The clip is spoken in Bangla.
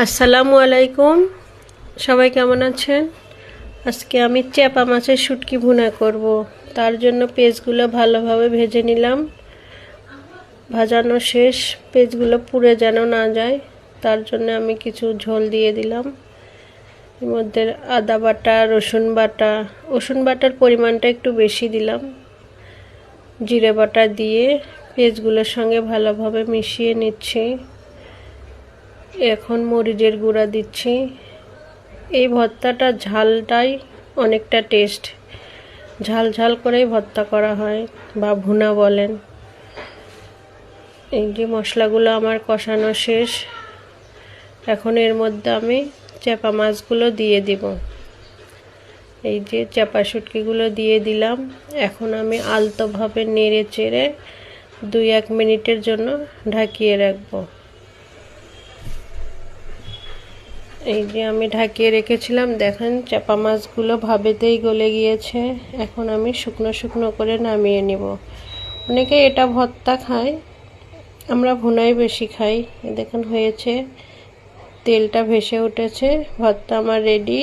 আসসালামু আলাইকুম। সবাই কেমন আছেন? আজকে আমি চেপা মাছের শুটকি ভুনা করব। তার জন্য পেঁয়াজগুলো ভালোভাবে ভেজে নিলাম। ভাজানো শেষ, পেঁয়াজগুলো পুড়ে যেন না যায় তার জন্য আমি কিছু ঝোল দিয়ে দিলাম। এর মধ্যে আদা বাটা, রসুন বাটার পরিমাণটা একটু বেশি দিলাম। জিরে বাটা দিয়ে পেঁয়াজগুলোর সঙ্গে ভালোভাবে মিশিয়ে নিচ্ছি। এখন মরিচের গুঁড়া দিচ্ছি। এই ভর্তাটা ঝালটাই অনেকটা টেস্ট, ঝাল ঝাল করেই ভর্তা করা হয় বা ভুনা বলেন। এই যে মশলাগুলো আমার কষানো শেষ, এখন এর মধ্যে আমি চেপা মাছগুলো দিয়ে দিব। এই যে চেপা শুটকিগুলো দিয়ে দিলাম। এখন আমি আলতোভাবে নেড়ে চেড়ে 2-1 মিনিটের জন্য ঢাকিয়ে রাখবো। এই যে আমি ঢাকিয়ে রেখেছিলাম, দেখেন চাপা মাছগুলো ভাবেতেই গলে গিয়েছে। এখন আমি শুকনো শুকনো করে নামিয়ে নিব। অনেকে এটা ভর্তা খায়, আমরা ভুনাই বেশি খাই। দেখুন হয়েছে, তেলটা ভেসে উঠেছে, ভর্তা আমার রেডি।